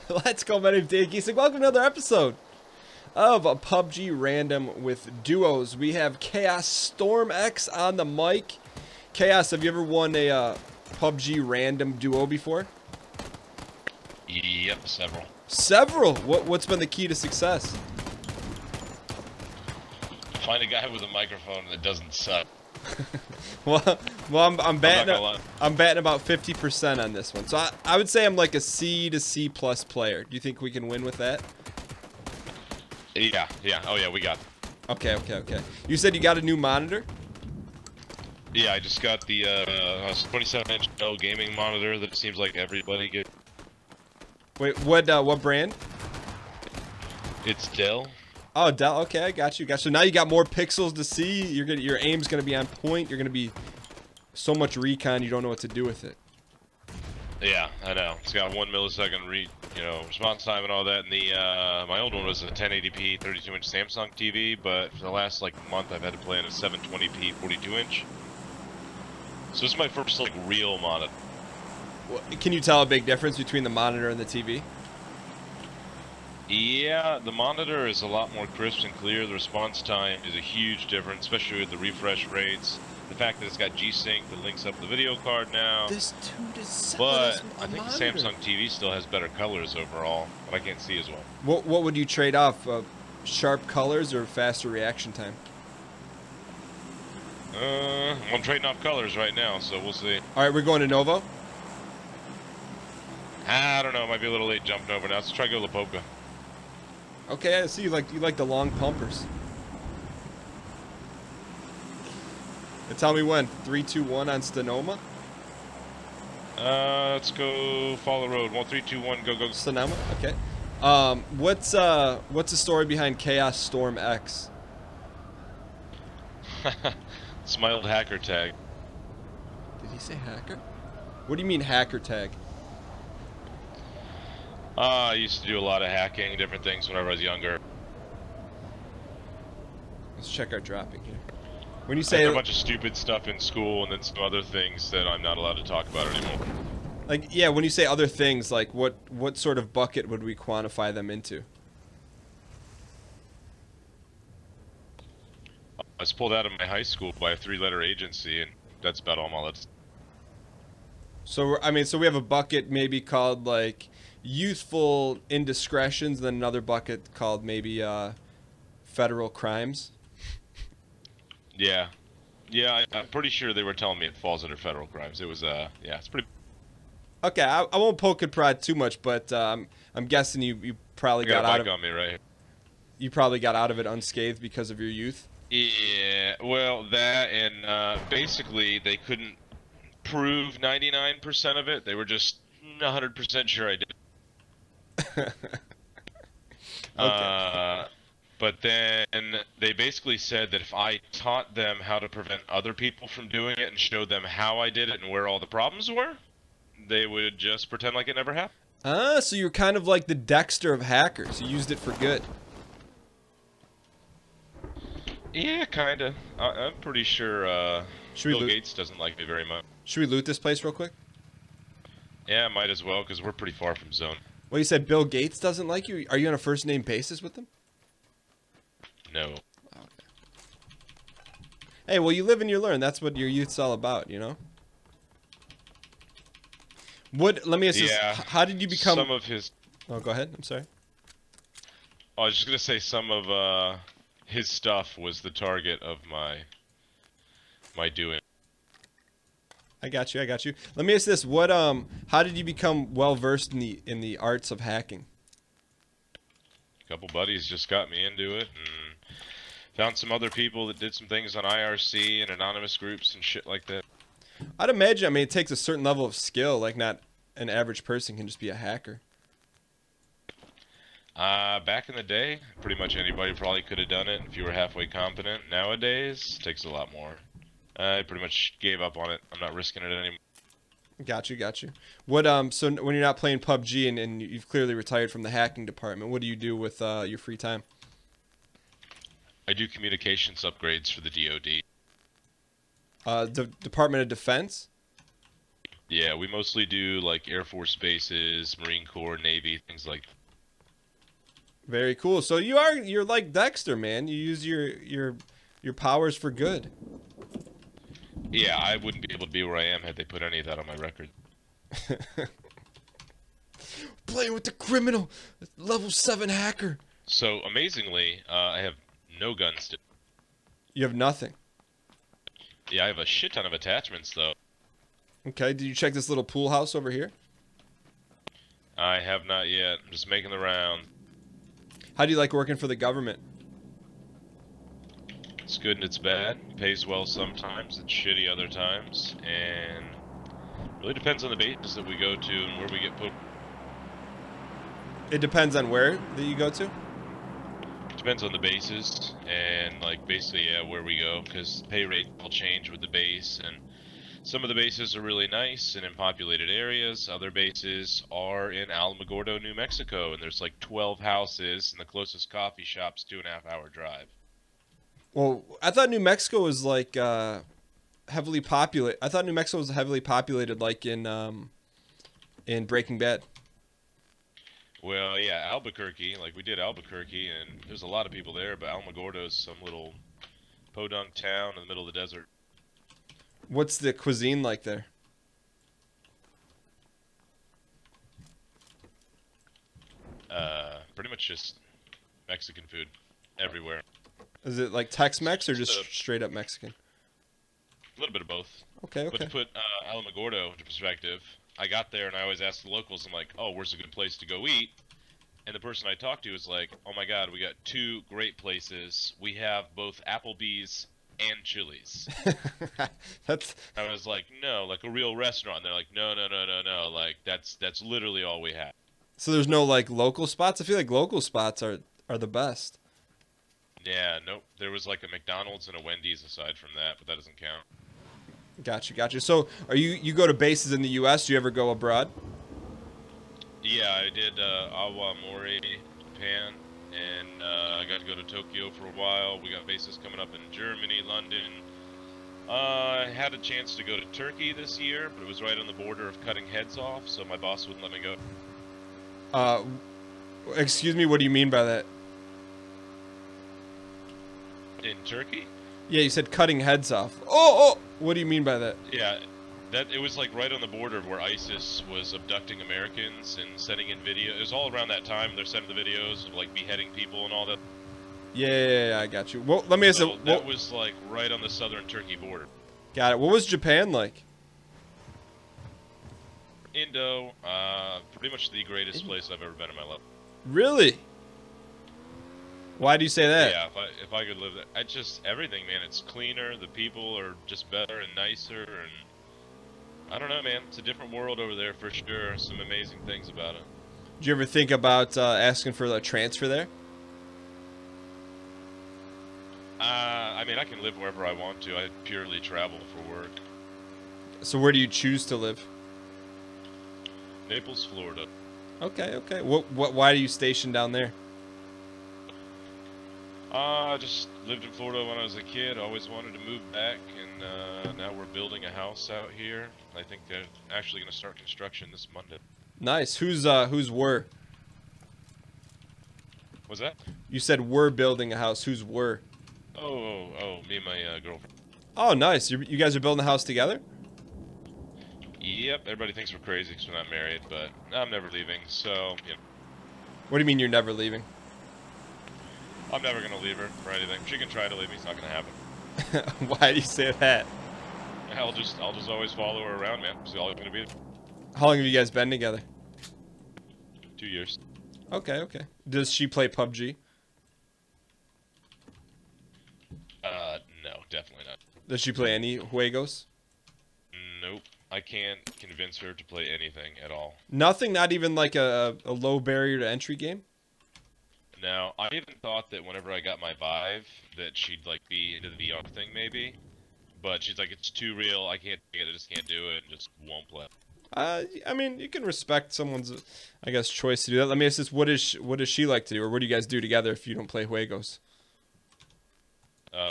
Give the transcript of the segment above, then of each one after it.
Let's go, my name's Dave Giesing. Welcome to another episode of a PUBG Random with Duos. We have Chaos Storm X on the mic. Chaos, have you ever won a PUBG Random Duo before? Yep, several. Several? What's been the key to success? Find a guy with a microphone that doesn't suck. well, I'm batting about 50% on this one. So I would say I'm like a C to C plus player. Do you think we can win with that? Yeah. Oh yeah, we got it. Okay. You said you got a new monitor? Yeah, I just got the 27-inch Dell gaming monitor that it seems like everybody gets. Wait, what brand? It's Dell. Oh, Dell. Okay, I got you. So now you got more pixels to see. Your aim's gonna be on point. You're gonna be so much recon. You don't know what to do with it. Yeah, I know. It's got 1 millisecond response time and all that. And the my old one was a 1080p 32-inch Samsung TV, but for the last month I've had to play on a 720p 42-inch. So this is my first real monitor. Can you tell a big difference between the monitor and the TV? Yeah, the monitor is a lot more crisp and clear. The response time is a huge difference, especially with the refresh rates. The fact that it's got G-Sync that links up the video card now. This dude is so But I think the Samsung TV still has better colors overall, but I can't see as well. What would you trade off? Sharp colors or faster reaction time? I'm trading off colors right now, so we'll see. All right, we're going to Novo. I don't know. It might be a little late jumping over now. Let's try to go Lipoka. Okay, I see you like the long pumpers. Tell me when. 3, 2, 1 on Stenoma. Let's go follow the road. 1, 3, 2, 1. Go. Stenoma. Okay. What's the story behind Chaos Storm X? It's my old hacker tag. Did he say hacker? What do you mean hacker tag? I used to do a lot of hacking, different things whenever I was younger. Let's check our dropping here. When you say a bunch of stupid stuff in school, and then some other things that I'm not allowed to talk about anymore. Yeah, when you say other things, what sort of bucket would we quantify them into? I was pulled out of my high school by a 3-letter agency, and that's about all I'm allowed to. So we have a bucket maybe called youthful indiscretions, then another bucket called maybe federal crimes. Yeah, I'm pretty sure they were telling me it falls under federal crimes. It was yeah, it's pretty. Okay, I won't poke and prod too much, but I'm guessing you probably got out of. On me right here. You probably got out of it unscathed because of your youth. Yeah, well, that and basically they couldn't prove 99% of it. They were just 100% sure I did. Okay. But then they basically said that if I taught them how to prevent other people from doing it and showed them how I did it and where all the problems were, they would just pretend like it never happened. Ah, so you're kind of like the Dexter of hackers. You used it for good. Yeah, kinda. I'm pretty sure Bill Gates doesn't like me very much. Should we loot this place real quick? Yeah, might as well, because we're pretty far from zone. Well, you said Bill Gates doesn't like you? Are you on a first-name basis with him? No. Okay. Hey, well, you live and you learn. That's what your youth's all about, you know? Let me ask this. How did you become... Some of his... Oh, go ahead. I'm sorry. I was just going to say some of his stuff was the target of my doing. I got you. Let me ask this: how did you become well versed in the arts of hacking? A couple buddies just got me into it, and found some other people that did some things on IRC and anonymous groups and shit like that. I'd imagine. I mean, it takes a certain level of skill. Not an average person can just be a hacker. Back in the day, pretty much anybody probably could have done it if you were halfway competent. Nowadays, it takes a lot more. I pretty much gave up on it. I'm not risking it anymore. Got you. What so when you're not playing PUBG and you've clearly retired from the hacking department, what do you do with your free time? I do communications upgrades for the DoD. The Department of Defense? Yeah, we mostly do like Air Force bases, Marine Corps, Navy, things like. Very cool. So you're like Dexter, man. You use your powers for good. Yeah, I wouldn't be able to be where I am had they put any of that on my record. Playing with the criminal, level 7 hacker. So amazingly, I have no guns still. You have nothing. Yeah, I have a shit ton of attachments though. Okay, did you check this little pool house over here? I have not yet. I'm just making the round. How do you like working for the government? It's good and it's bad. Pays well sometimes, it's shitty other times, and really depends on the bases that we go to and where we get put. It depends on where that you go to? Depends on the bases and like basically where we go, because pay rate will change with the base, and some of the bases are really nice and in populated areas. Other bases are in Alamogordo, New Mexico, and there's like 12 houses, and the closest coffee shop's 2.5 hour drive. Well, I thought New Mexico was like heavily populated. I thought New Mexico was heavily populated, like in Breaking Bad. Well, yeah, Albuquerque, like we did Albuquerque, and there's a lot of people there, but Alamogordo's some little podunk town in the middle of the desert. What's the cuisine like there? Pretty much just Mexican food everywhere. Is it like Tex-Mex or just So, straight up Mexican? a little bit of both. Okay, But to okay. put Alamogordo into perspective, I got there and I always ask the locals, I'm like, oh, where's a good place to go eat? And the person I talked to was like, oh my god, we got 2 great places. We have both Applebee's and Chili's. That's I was like, no, like a real restaurant. And they're like, no, no, no, no, no. Like, that's literally all we have. so there's no like local spots? I feel like local spots are the best. Yeah, nope. There was like a McDonald's and a Wendy's aside from that, but that doesn't count. Gotcha. So are you go to bases in the US? Do you ever go abroad? Yeah, I did Awamori, Japan, and I got to go to Tokyo for a while. We got bases coming up in Germany, London. I had a chance to go to Turkey this year, but it was right on the border of cutting heads off, so my boss wouldn't let me go. Excuse me, what do you mean by that? In Turkey? Yeah, you said cutting heads off. Oh, what do you mean by that? Yeah, that it was like right on the border of where ISIS was abducting Americans and sending in video. It was all around that time. They're sending the videos of like beheading people and all that. Yeah, I got you. Well, let me ask So you. that was like right on the southern Turkey border. Got it. What was Japan like? Indo, pretty much the greatest place I've ever been in my life. Really? Why do you say that? Yeah, if I could live there, I just everything, man. It's cleaner. The people are just better and nicer, and I don't know, man. It's a different world over there for sure. Some amazing things about it. Did you ever think about asking for a transfer there? I mean, I can live wherever I want to. I purely travel for work. So where do you choose to live? Naples, Florida. Okay. Why are you stationed down there? I just lived in Florida when I was a kid. Always wanted to move back, and now we're building a house out here. I think they're actually going to start construction this Monday. Nice. Who's were? What's that? You said we're building a house. Who's were? Oh, me and my girlfriend. Oh, nice. You guys are building a house together? Yep, everybody thinks we're crazy because we're not married, but I'm never leaving, so, yeah. What do you mean you're never leaving? I'm never going to leave her or anything. She can try to leave me, it's not going to happen. Why do you say that? I'll just always follow her around, man. She's always going to be there. How long have you guys been together? 2 years. Okay. Does she play PUBG? No, definitely not. Does she play any juegos? Nope. I can't convince her to play anything at all. Nothing? Not even like a low barrier to entry game? Now, I even thought that whenever I got my Vive, that she'd like be into the VR thing maybe, but she's like, it's too real, I can't take it, I just can't do it, and just won't play. I mean, you can respect someone's, I guess, choice to do that. Let me ask this: what does she like to do, or what do you guys do together if you don't play juegos?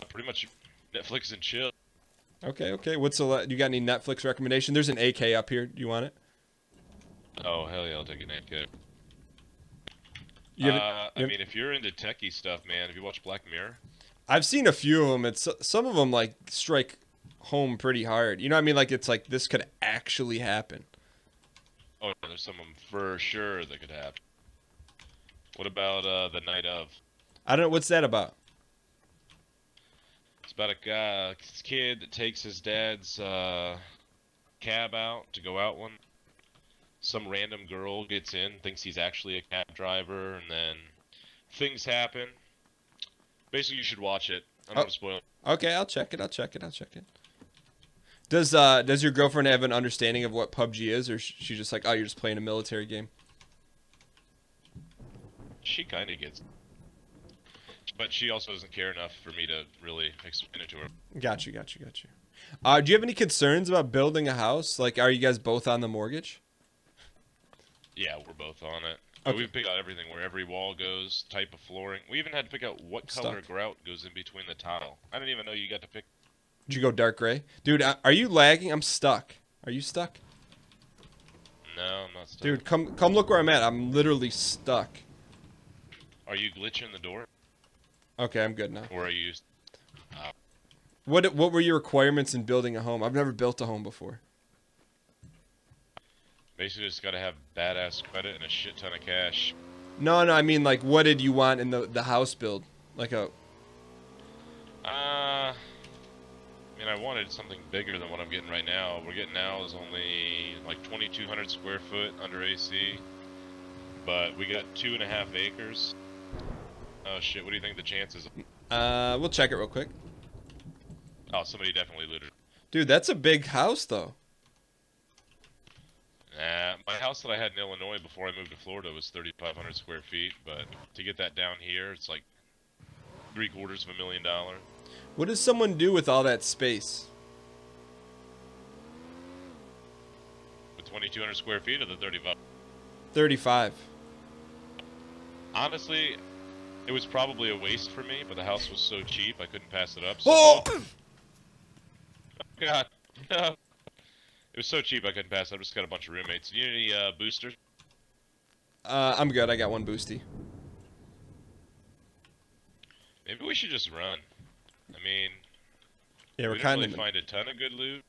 Pretty much Netflix and chill. Okay, okay. What's the? You got any Netflix recommendation? There's an AK up here. Do you want it? Oh hell yeah, I'll take an AK. You have I mean, if you're into techie stuff, man, have you watched Black Mirror? I've seen a few of them. It's some of them like strike home pretty hard. You know what I mean? Like it's like this could actually happen. Oh, there's some of them for sure that could happen. What about The Night Of? I don't know. What's that about? It's about a guy, this kid that takes his dad's cab out to go out one. Some random girl gets in, thinks he's actually a cab driver, and then things happen. Basically, you should watch it. I don't want to spoil it. Okay, I'll check it. I'll check it. I'll check it. Does your girlfriend have an understanding of what PUBG is, or she's just like, oh, you're just playing a military game? She kind of gets it. But she also doesn't care enough for me to really explain it to her. Got you. Do you have any concerns about building a house? Like, are you guys both on the mortgage? Yeah, we're both on it. Okay. We've picked out everything, where every wall goes, type of flooring. We even had to pick out what color grout goes in between the tile. I didn't even know you got to pick. Did you go dark gray? Dude, are you lagging? I'm stuck. Are you stuck? No, I'm not stuck. Dude, come look where I'm at. I'm literally stuck. Are you glitching the door? Okay, I'm good now. Or are you... What were your requirements in building a home? I've never built a home before. Basically, just gotta have badass credit and a shit ton of cash. No, I mean, like, what did you want in the house build? Like a... I mean, I wanted something bigger than what I'm getting right now. We're getting now is only like 2,200 square foot under AC, but we got 2.5 acres. Oh shit! What do you think the chances? We'll check it real quick. Oh, somebody definitely looted. Dude, that's a big house, though. Nah, my house that I had in Illinois before I moved to Florida was 3,500 square feet, but to get that down here, it's like $750,000. What does someone do with all that space? With 2,200 square feet or the 35? 35. Honestly, it was probably a waste for me, but the house was so cheap I couldn't pass it up. So Oh! Oh God. No. It was so cheap I couldn't pass it up. I just got a bunch of roommates. You need any boosters? I'm good. I got one boosty. Maybe we should just run. I mean, Yeah, we're we didn't kind really of... find a ton of good loot.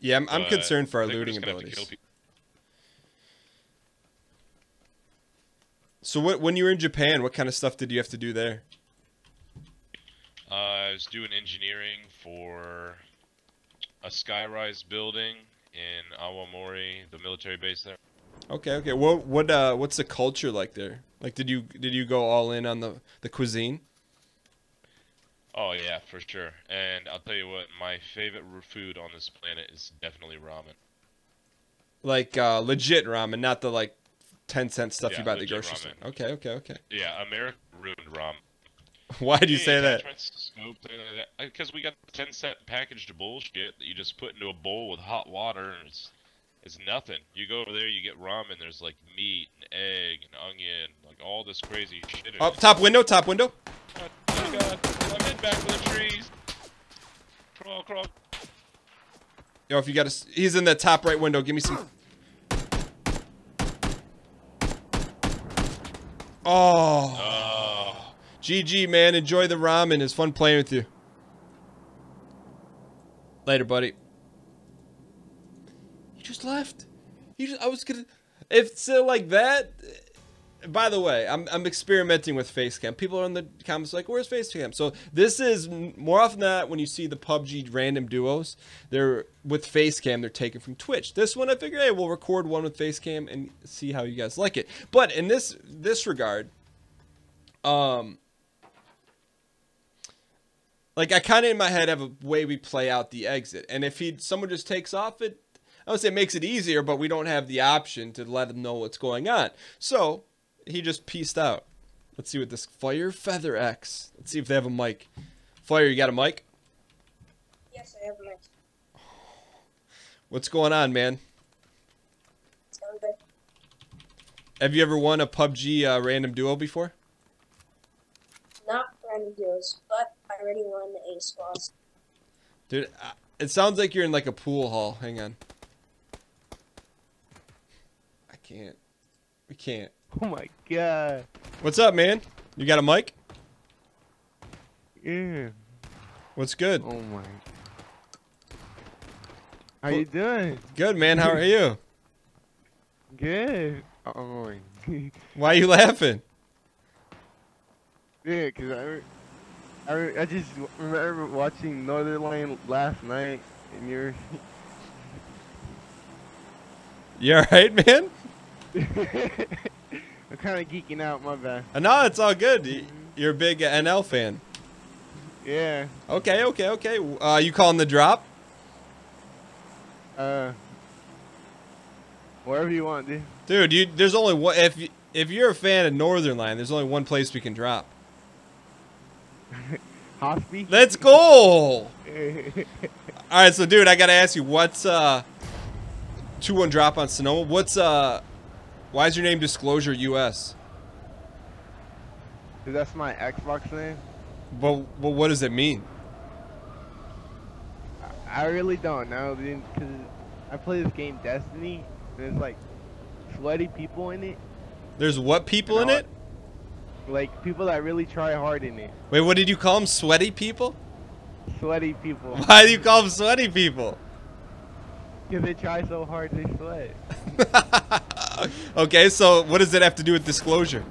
Yeah, I'm concerned for our I think we're looting just gonna have to abilities. kill people. So when you were in Japan, what kind of stuff did you have to do there? I was doing engineering for a skyrise building in Awamori, the military base there. Okay. What's the culture like there? Like, did you go all in on the cuisine? Oh yeah, for sure. And I'll tell you what, my favorite food on this planet is definitely ramen. Like legit ramen, not the like 10-cent stuff you buy at the grocery store. Ramen. Okay. Yeah, America ruined ramen. Why do you say that? Because we got 10-cent packaged bullshit that you just put into a bowl with hot water, and it's nothing. You go over there, you get ramen. There's like meat and egg and onion, like all this crazy shit. Oh, top window. Oh God, I'm in back of the trees. Crawl. Yo, if you got he's in the top right window. Give me some. Oh. GG, man. Enjoy the ramen. It's fun playing with you. Later, buddy. He just left. I was gonna... If still like that... By the way, I'm experimenting with face cam. People are in the comments like, where's face cam? So this is more often than not when you see the PUBG random duos, they're with face cam, they're taken from Twitch. This one I figure, hey, we'll record one with face cam and see how you guys like it. But in this regard, like I kind of in my head have a way we play out the exit. And if someone just takes off it, I would say it makes it easier, but we don't have the option to let them know what's going on. So he just pieced out. Let's see what this Fire Feather X. Let's see if they have a mic. Fire, you got a mic? Yes, I have a mic. What's going on, man? It's going good. Have you ever won a PUBG random duo before? Not random duos, but I already won a squad. Dude, it sounds like you're in like a pool hall. Hang on. I can't. We can't. Oh my god. What's up, man? You got a mic? Yeah. What's good? Oh my. How you doing? Good, man. How are you? Good. Oh my. Why are you laughing? Yeah, cause I just remember watching Northern last night, and you're. You alright, man? I'm kind of geeking out. My bad. No, it's all good. You're a big NL fan. Yeah. Okay. You calling the drop? Wherever you want, dude. Dude, there's only one. If you're a fan of Northern Line, there's only one place we can drop. Hospy. Let's go! All right, so dude, I gotta ask you, what's 2-1 drop on Sonoma? What's why is your name Disclosure US? Cause that's my Xbox name. But what does it mean? I really don't know, dude. Cause I play this game Destiny, and there's like sweaty people in it. There's what people in it? Like people that really try hard in it. Wait, what did you call them? Sweaty people? Sweaty people. Why do you call them sweaty people? Because they try so hard, they sweat. Okay, so what does it have to do with Disclosure?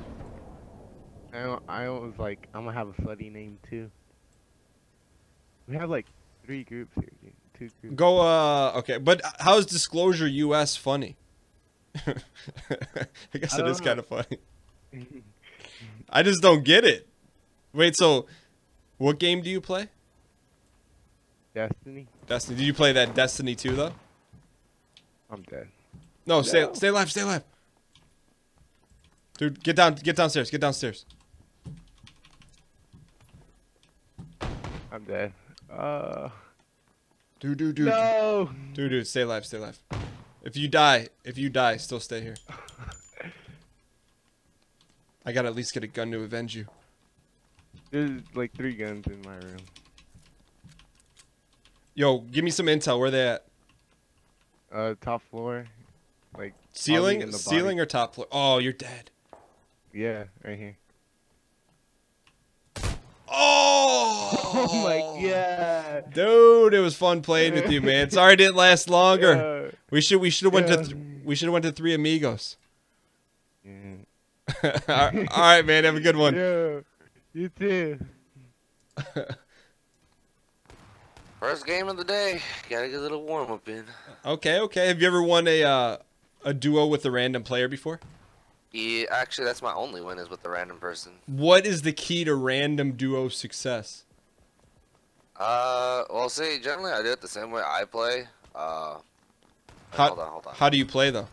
I was like, I'm gonna have a sweaty name too. We have like 3 groups here, dude. 2 groups. Go, okay, but how is Disclosure US funny? I guess it is kind of funny. I just don't get it. Wait, so what game do you play? Destiny. Destiny. Did you play that Destiny 2 though? I'm dead. No, stay alive, stay alive. Dude, get downstairs, get downstairs. I'm dead. Dude. No. Dude, stay alive, stay alive. If you die, still stay here. I gotta at least get a gun to avenge you. There's like 3 guns in my room. Yo, give me some intel. Where they at? Top floor. Like Ceiling? in the Ceiling body. or top floor? Oh, you're dead. Yeah, right here. Oh! Oh my god. Dude, it was fun playing with you, man. Sorry it didn't last longer. Yeah. We should have went to 3 Amigos. Yeah. All right, man. Have a good one. Yeah. You too. First game of the day. Gotta get a little warm up in. Okay. Have you ever won a duo with a random player before? Yeah, actually, that's my only win is with the random person. What is the key to random duo success? Well, see, generally I do it the same way I play. Hold on. How do you play though?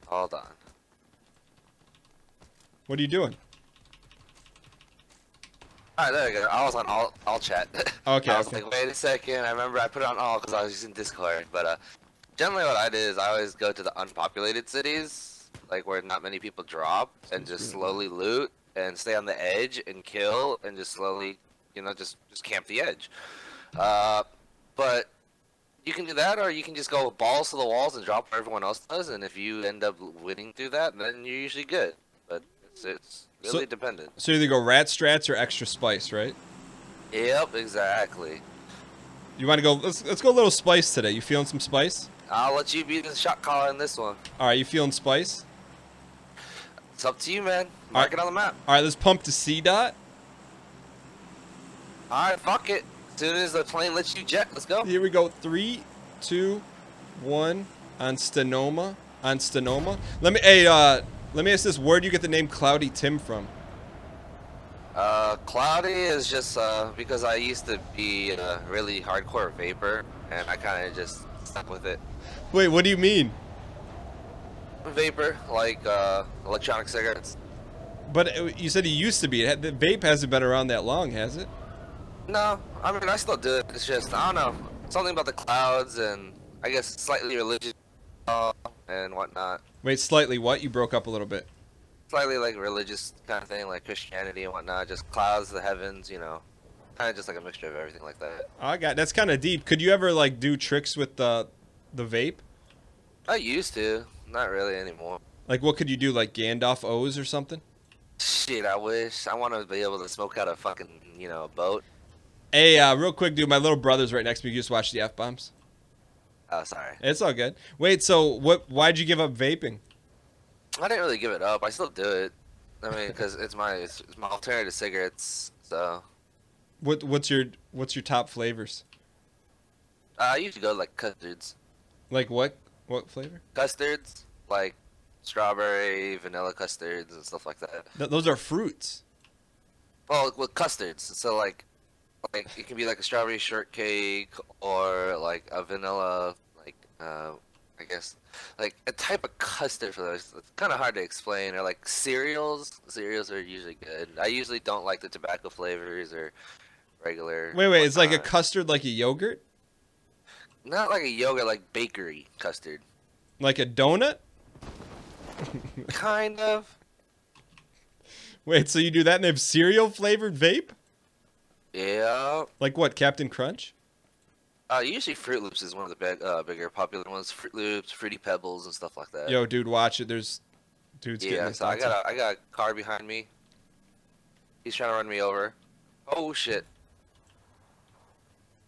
Hold on. What are you doing? Alright, there we go. I was on all chat. Okay. I was like, wait a second. I remember I put it on all because I was using Discord. But generally what I did is I always go to the unpopulated cities, like where not many people drop, and just slowly loot and stay on the edge and kill and just slowly, just camp the edge. But you can do that, or you can just go balls to the walls and drop where everyone else does, and if you end up winning through that, then you're usually good. But it's really dependent. So you either go rat strats or extra spice, right? Yep, exactly. You want to go? Let's go a little spice today. You feeling some spice? I'll let you be the shot caller in this one. All right, you feeling spice? It's up to you, man. Mark it on the map. All right, let's pump to C dot. All right, fuck it. As soon as the plane lets you jet, let's go. Here we go. 3, 2, 1 on Sonoma. Let me ask this. Where do you get the name Cloudy Tim from? Cloudy is just because I used to be a really hardcore vapor, and I kind of just stuck with it. Wait, what do you mean? Vapor, like electronic cigarettes. But you said he used to be. The vape hasn't been around that long, has it? No, I mean I still do it. It's just I don't know, something about the clouds and I guess slightly religious and whatnot. Wait, slightly what? You broke up a little bit. Slightly like religious kind of thing, like Christianity and whatnot. Just clouds, the heavens, Kind of just like a mixture of everything like that. I got that's kind of deep. Could you ever like do tricks with the vape? I used to, not really anymore. Like what could you do? Like Gandalf O's or something? Shit, I wish. I want to be able to smoke out a fucking, boat. Hey, real quick, dude. My little brother's right next to me. You just watch the F-bombs. Oh, sorry. It's all good. Wait, so why'd you give up vaping? I didn't really give it up. I still do it. I mean, because it's my alternative to cigarettes. So. What's your top flavors? I usually go like custards. Like what flavor? Custards, like strawberry, vanilla custards, and stuff like that. Those are fruits. Well, with custards, so like it can be like a strawberry shortcake or like a vanilla, like I guess like a type of custard for those. It's kind of hard to explain. Or like cereals. Cereals are usually good. I usually don't like the tobacco flavors or regular. Wait, it's like a custard, like a yogurt? Not like a yogurt, like bakery custard. Like a donut? Kind of. Wait, so you do that and they have cereal flavored vape? Yeah. Like what, Captain Crunch? Usually Fruit Loops is one of the bigger popular ones. Fruit Loops, Fruity Pebbles, and stuff like that. Yo, dude, watch it. There's dudes getting so I got a car behind me. He's trying to run me over. Oh shit.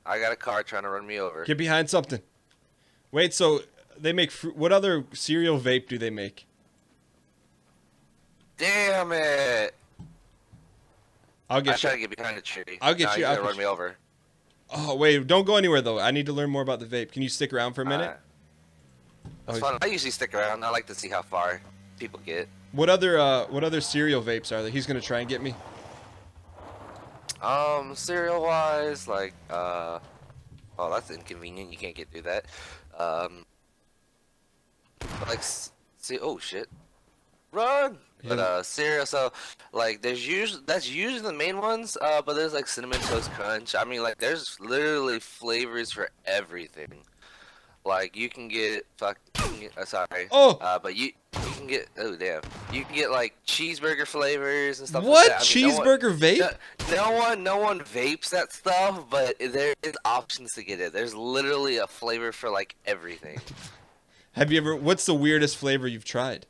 I got a car trying to run me over. Get behind something. Wait, so they make fruit. What other cereal vape do they make? Damn it! I'll get I you. try to get behind a tree. I'll get no, you. He's I'll gonna get run you. me over. Oh wait, don't go anywhere though. I need to learn more about the vape. Can you stick around for a minute? That's fun. I usually stick around. I like to see how far people get. What other cereal vapes are there? He's gonna try and get me. Cereal wise, like oh, that's inconvenient. You can't get through that. But like, see, oh shit, run! Yeah. But cereal, so like that's usually the main ones. But there's like cinnamon toast crunch. I mean, like there's literally flavors for everything. Like you can get sorry. Oh. But you can get you can get like cheeseburger flavors and stuff. What? Like that. I mean, Cheeseburger vape? No one vapes that stuff, but there is options to get it. There's literally a flavor for like everything. Have you ever? What's the weirdest flavor you've tried?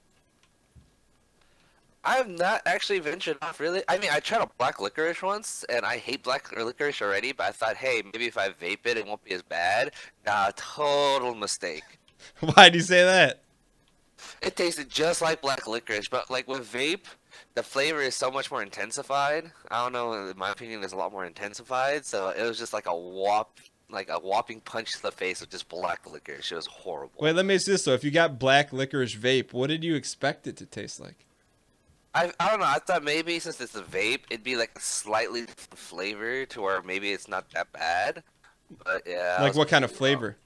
I have not actually ventured off, really. I mean, I tried a black licorice once, and I hate black licorice already, but I thought, hey, maybe if I vape it, it won't be as bad. Nah, total mistake. Why'd you say that? It tasted just like black licorice, but like with vape, the flavor is so much more intensified. I don't know, in my opinion, it's a lot more intensified, so it was just like a whopping punch to the face of just black licorice. It was horrible. Wait, let me ask this though. If you got black licorice vape, what did you expect it to taste like? I don't know. I thought maybe since it's a vape, it'd be like a slightly different flavor to where maybe it's not that bad. But yeah. Like what kind of flavor?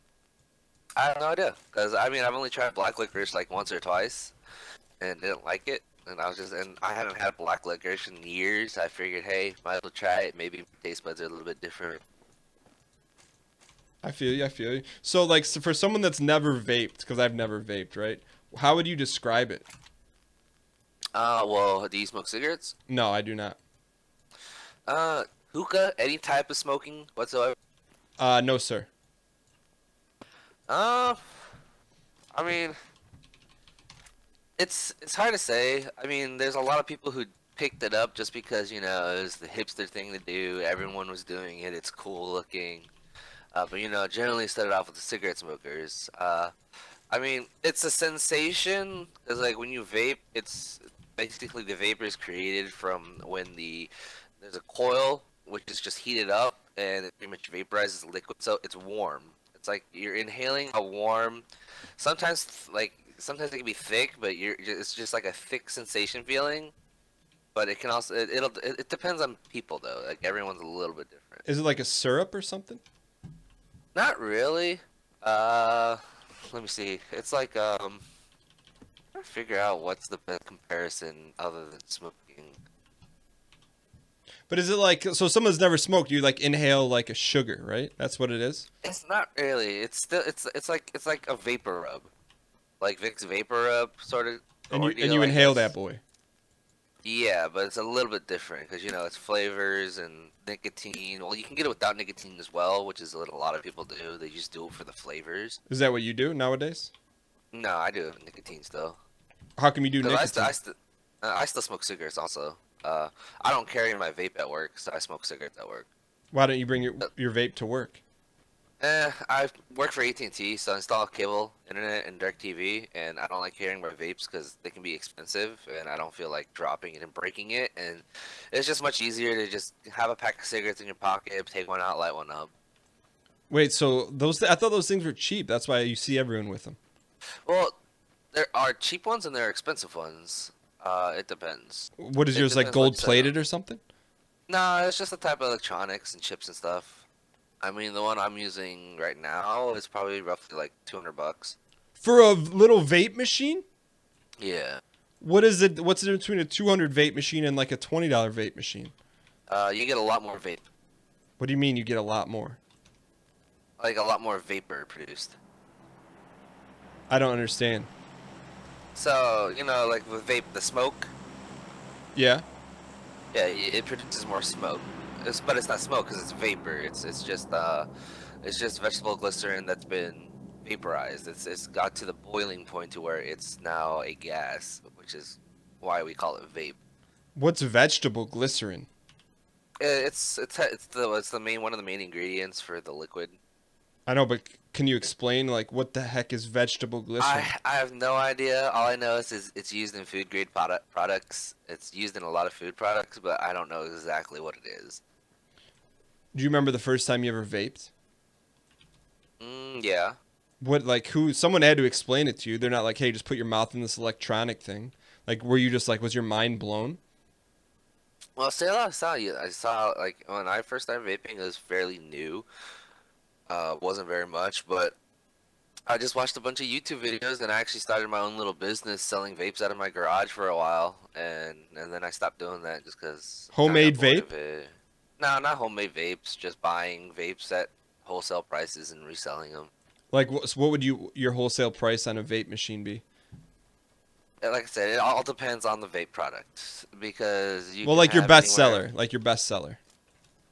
I have no idea. Cause I mean, I've only tried black licorice like once or twice, and didn't like it. And I haven't had black licorice in years. I figured, hey, might as well try it. Maybe taste buds are a little bit different. I feel you. So like, for someone that's never vaped, because I've never vaped, right? How would you describe it? Well, do you smoke cigarettes? No, I do not. Hookah, any type of smoking whatsoever? No, sir. I mean, it's hard to say. I mean, there's a lot of people who picked it up just because, you know, it was the hipster thing to do. Everyone was doing it. It's cool looking. But, you know, generally started off with the cigarette smokers. I mean, it's a sensation because, like, when you vape, it's basically the vapor is created from when there's a coil which is just heated up and it pretty much vaporizes the liquid, so it's warm. It's like you're inhaling a warm. Sometimes it can be thick, but it's just like a thick sensation feeling. But it can also it depends on people though. Like everyone's a little bit different. Is it like a syrup or something? Not really. Let me see. It's like trying to figure out what's the best comparison other than smoking. But is it like, so someone's never smoked, you like inhale like a sugar, right? That's what it is? It's not really. It's still it's like a vapor rub, like Vicks vapor rub sort of. And you ordeal, I inhale guess. that boy. Yeah, but it's a little bit different because you know it's flavors and nicotine. Well, you can get it without nicotine as well, which is what a lot of people do. They just do it for the flavors. Is that what you do nowadays? No, I do nicotine still. How come you do 'Cause nicotine? I still smoke cigarettes also. I don't carry my vape at work, so I smoke cigarettes at work. Why don't you bring your vape to work? I work for AT&T, so I install cable, internet, and DirecTV, and I don't like carrying my vapes because they can be expensive, and I don't feel like dropping it and breaking it, and it's just much easier to just have a pack of cigarettes in your pocket, take one out, light one up. Wait, so I thought those things were cheap. That's why you see everyone with them. Well, there are cheap ones and there are expensive ones. It depends. What is It yours, like depends gold what plated setup. or something? No, it's just the type of electronics and chips and stuff. I mean, the one I'm using right now is probably roughly like $200. For a little vape machine? Yeah. What is it? What's the difference between a 200 vape machine and like a $20 vape machine? You get a lot more vape. What do you mean you get a lot more? Like a lot more vapor produced. I don't understand. So, you know, like with vape, the smoke, Yeah. yeah, it produces more smoke. But it's not smoke because it's vapor. It's just vegetable glycerin that's been vaporized. It's got to the boiling point to where it's now a gas, which is why we call it vape. What's vegetable glycerin? It's the main one of the main ingredients for the liquid. I know, but can you explain like what the heck is vegetable glycerin? I have no idea. All I know is it's used in food grade products. It's used in a lot of food products, but I don't know exactly what it is. Do you remember the first time you ever vaped? Yeah. What, like, who? Someone had to explain it to you. They're not like, hey, just put your mouth in this electronic thing. Like, were you just like, was your mind blown? Well, see, I saw like when I first started vaping, it was fairly new. Wasn't very much, but I just watched a bunch of YouTube videos, and I actually started my own little business selling vapes out of my garage for a while, and then I stopped doing that just because. Homemade vape? No, not homemade vapes. Just buying vapes at wholesale prices and reselling them. Like, what would your wholesale price on a vape machine be? Like I said, it all depends on the vape product because you. Well, can like your have best anywhere- seller. Like your best seller.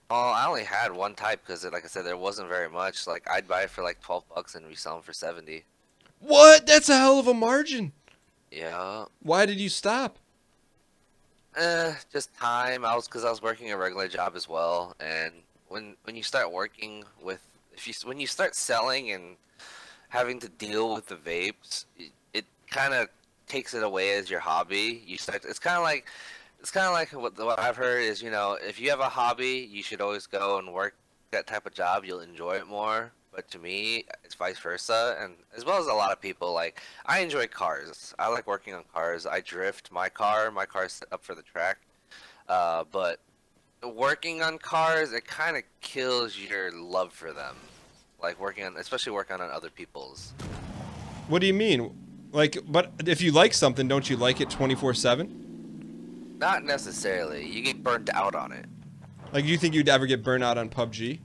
Well, I only had one type because, like I said, there wasn't very much. Like I'd buy it for like $12 and resell them for 70. What? That's a hell of a margin. Yeah. Why did you stop? Just time. Because I was working a regular job as well, and when you start working with, when you start selling and having to deal with the vapes, it kind of takes it away as your hobby. You start. It's kind of like what I've heard is, you know, if you have a hobby, you should always go and work that type of job. You'll enjoy it more. But to me, it's vice versa, and as well as a lot of people. Like, I enjoy cars. I like working on cars. I drift my car. My car's set up for the track. But working on cars, it kind of kills your love for them. Like especially working on other people's. What do you mean? Like, but if you like something, don't you like it 24/7? Not necessarily. You get burnt out on it. Like, do you think you'd ever get burnt out on PUBG?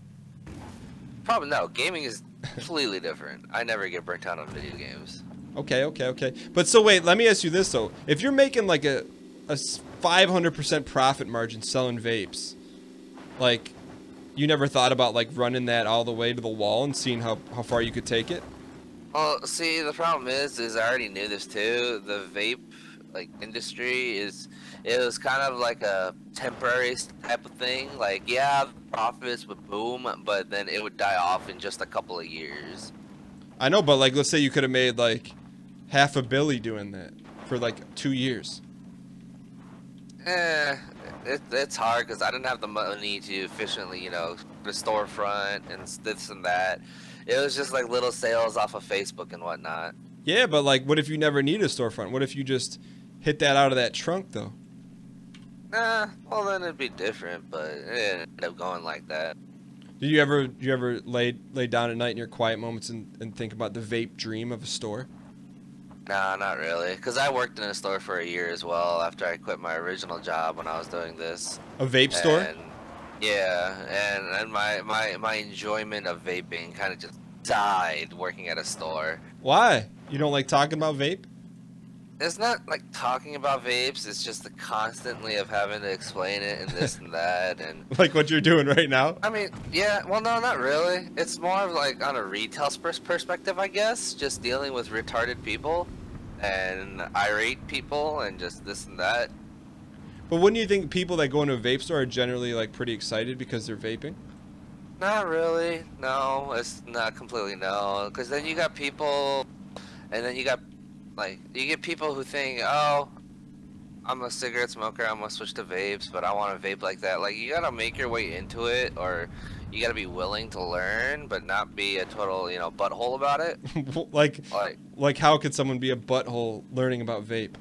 Probably no. Gaming is completely different. I never get burnt out on video games. Okay. But so wait, let me ask you this though. If you're making like a 500% profit margin selling vapes, like, you never thought about like running that all the way to the wall and seeing how far you could take it? Well, see, the problem is I already knew this too. The vape industry it was kind of like a temporary type of thing. Like, yeah, the profits would boom, but then it would die off in just a couple of years. I know, but like, let's say you could have made like $500 million doing that for like 2 years. It's hard because I didn't have the money to efficiently, you know, the storefront and this and that. It was just like little sales off of Facebook and whatnot. Yeah, but like, what if you never need a storefront? What if you just hit that out of that trunk though? Well then it'd be different, but it ended up going like that. Do you ever lay down at night in your quiet moments and think about the vape dream of a store? Nah, not really. Because I worked in a store for a year as well after I quit my original job when I was doing this. A vape store? And, yeah, and my enjoyment of vaping kind of just died working at a store. Why? You don't like talking about vape? It's not like talking about vapes. It's just the constantly of having to explain it and this and that and. Like what you're doing right now? I mean, yeah. Well, no, not really. It's more of like on a retail perspective, I guess. Just dealing with retarded people and irate people and just this and that. But wouldn't you think people that go into a vape store are generally like pretty excited because they're vaping? Not really. No, it's not completely no. Because then you got people, and then you got. Like, you get people who think, oh, I'm a cigarette smoker, I'm gonna switch to vapes, but I want to vape like that. Like, you gotta make your way into it, or you gotta be willing to learn, but not be a total, you know, butthole about it. like how could someone be a butthole learning about vape?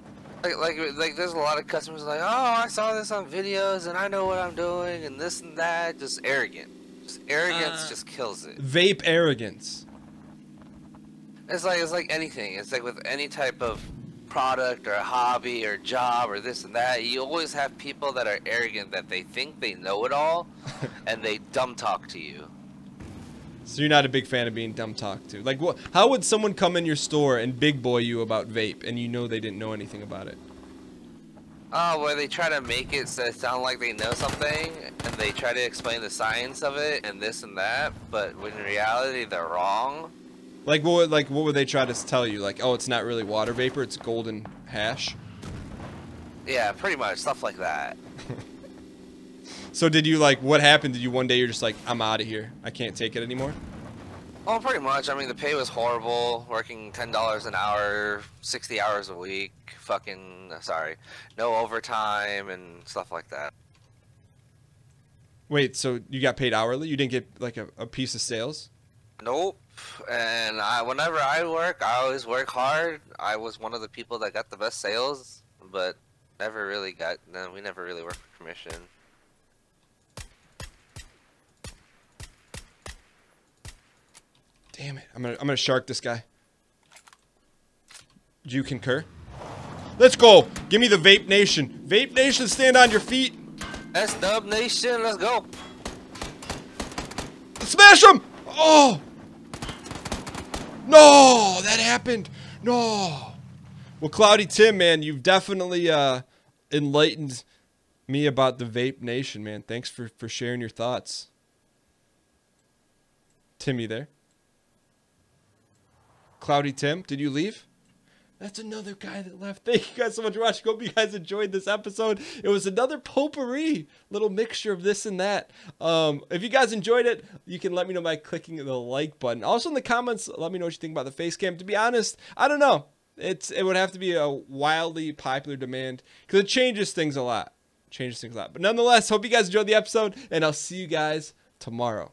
Like, there's a lot of customers like, oh, I saw this on videos, and I know what I'm doing, and this and that. Just arrogant. Just arrogance just kills it. Vape arrogance. It's like anything. It's like with any type of product or a hobby or job or this and that. You always have people that are arrogant that they think they know it all, and they dumb talk to you. So you're not a big fan of being dumb talked to. Like, what? How would someone come in your store and big boy you about vape, and you know they didn't know anything about it? Oh, where they try to make it sound like they know something, and they try to explain the science of it and this and that, but when in reality they're wrong. Like what would they try to tell you? Like, oh, it's not really water vapor, it's golden hash? Yeah, pretty much, stuff like that. So did you, like, what happened? Did you one day you're just like, I'm out of here, I can't take it anymore? Well, pretty much. I mean, the pay was horrible, working $10 an hour, 60 hours a week, no overtime and stuff like that. Wait, so you got paid hourly? You didn't get, like, a piece of sales? Nope. And whenever I work, I always work hard. I was one of the people that got the best sales, but we never really worked for commission. Damn it! I'm gonna shark this guy. Do you concur? Let's go! Give me the Vape Nation. Vape Nation, stand on your feet. S-Dub Nation, let's go. Smash him! Oh! No, that happened. No. Well, Cloudy Tim, man, you've definitely enlightened me about the Vape Nation, man. Thanks for sharing your thoughts. Timmy there. Cloudy Tim, did you leave? That's another guy that left. Thank you guys so much for watching. Hope you guys enjoyed this episode. It was another potpourri, little mixture of this and that. If you guys enjoyed it, you can let me know by clicking the like button. Also in the comments, let me know what you think about the face cam. To be honest, I don't know. It would have to be a wildly popular demand because it changes things a lot. But nonetheless, hope you guys enjoyed the episode, and I'll see you guys tomorrow.